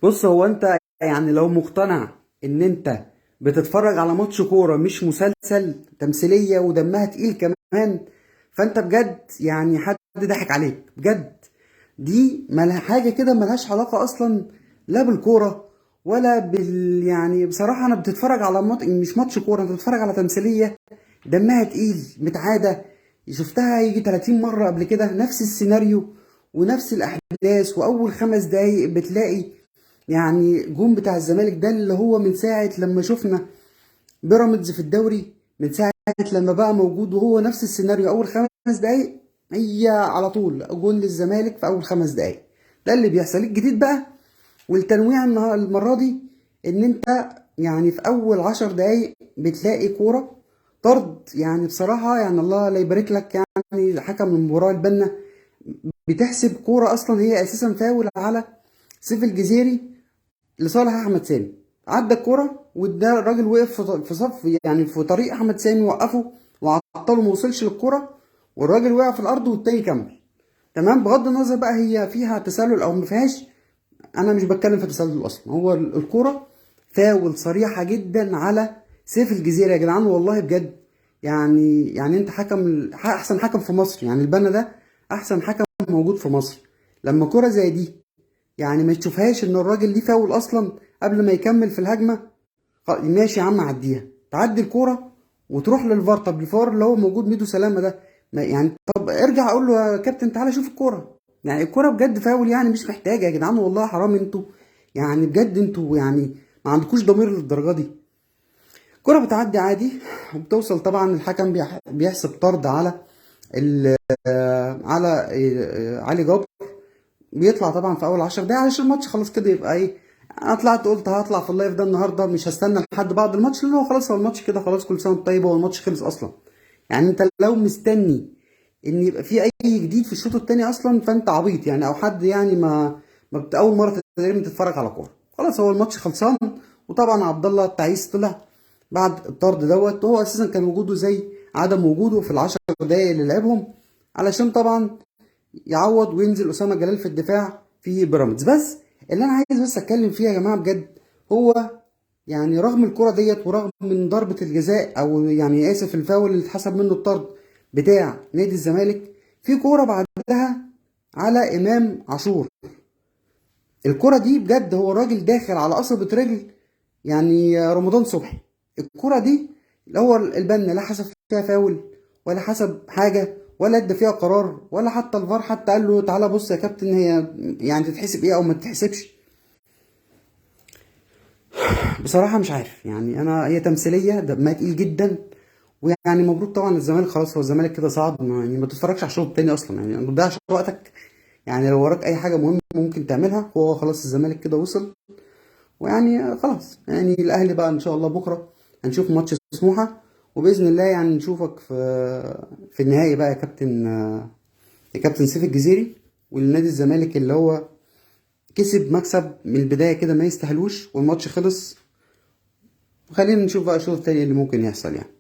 بص، هو انت يعني لو مقتنع ان انت بتتفرج على ماتش كورة مش مسلسل تمثيلية ودمها تقيل كمان، فانت بجد يعني حد ضحك عليك بجد. دي مالها حاجة كده، ملهاش علاقة اصلا لا بالكورة ولا يعني بصراحة انا بتتفرج على مش ماتش كورة، انت بتتفرج على تمثيلية دمها تقيل متعادة. شفتها يجي 30 مرة قبل كده، نفس السيناريو ونفس الأحداث، وأول 5 دقايق بتلاقي يعني جون بتاع الزمالك ده اللي هو من ساعة لما شفنا بيراميدز في الدوري، من ساعة لما بقى موجود وهو نفس السيناريو. أول 5 دقايق هي على طول جون للزمالك في أول 5 دقايق. ده اللي بيحصل. الجديد بقى والتنويع المرة دي إن أنت يعني في أول 10 دقايق بتلاقي كورة طرد. يعني بصراحة يعني الله لا يبارك لك، يعني حكم المباراة البنا بتحسب كورة أصلا هي أساسا فاول على سيف الجزيري لصالح احمد سامي. عدى الكرة وده الراجل وقف في صف، يعني في طريق احمد سامي، وقفه وعطله ما وصلش للكرة، والراجل وقع في الارض والتاني كمل. تمام، بغض النظر بقى هي فيها تسلل او ما فيهاش، انا مش بتكلم في تسلل اصلا. هو الكرة فاول صريحة جدا على سيف الجزيرة يا جدعان، والله بجد. يعني انت حكم، احسن حكم في مصر، يعني البنا ده احسن حكم موجود في مصر. لما كرة زي دي يعني ما تشوفهاش ان الراجل ليه فاول اصلا قبل ما يكمل في الهجمه، ماشي يا عم عديها، تعدي الكوره وتروح للفار. طب الفار اللي هو موجود ميدو سلامه ده، يعني طب ارجع اقول له يا كابتن تعالى شوف الكوره. يعني الكوره بجد فاول، يعني مش محتاجه يا جدعان، والله حرام انتوا، يعني بجد انتوا يعني ما عندكوش ضمير للدرجه دي. الكوره بتعدي عادي وبتوصل، طبعا الحكم بيحسب طرد على على علي جبر. بيطلع طبعا في اول 10 دقايق علشان الماتش خلاص كده يبقى ايه. انا طلعت قلت هطلع في اللايف ده النهارده، مش هستنى لحد بعد الماتش، لان هو خلاص، هو الماتش كده خلاص، كل سنه وانت طيب، هو الماتش خلص اصلا. يعني انت لو مستني ان يبقى في اي جديد في الشوط الثاني اصلا فانت عبيط يعني، او حد يعني اول مره تقريبا تتفرج على كوره. خلاص هو الماتش خلصان. وطبعا عبد الله التعيس طلع بعد الطرد دوت، وهو اساسا كان وجوده زي عدم وجوده في ال10 دقايق اللي لعبهم، علشان طبعا يعوض وينزل اسامه جلال في الدفاع في بيراميدز. بس اللي انا عايز بس اتكلم فيها يا جماعه بجد، هو يعني رغم الكره ديت ورغم من ضربه الجزاء، او يعني اسف الفاول اللي اتحسب منه الطرد بتاع نادي الزمالك، في كوره بعدها على امام عاشور. الكره دي بجد هو الراجل داخل على قصبة رجل يعني رمضان صبحي. الكره دي هو البنا لا حسب فيها فاول ولا حسب حاجه ولا ادى فيها قرار، ولا حتى الفار حتى قال له تعالى بص يا كابتن هي يعني تتحسب ايه او ما تتحسبش. بصراحه مش عارف، يعني انا هي تمثيليه دمها تقيل جدا. ويعني مبروك طبعا للزمالك، خلاص هو الزمالك كده صعد. يعني ما تتفرجش على الشوط التاني اصلا، يعني ما تضيعش وقتك. يعني لو وراك اي حاجه مهمه ممكن تعملها، هو خلاص الزمالك كده وصل. ويعني خلاص، يعني الاهلي بقى ان شاء الله بكره هنشوف ماتش سموحه، وباذن الله يعني نشوفك في النهائي بقى يا كابتن سيف الجزيري، والنادي الزمالك اللي هو كسب مكسب من البدايه كده ما يستاهلوش، والماتش خلص. وخلينا نشوف بقى الشوط التاني اللي ممكن يحصل يعني.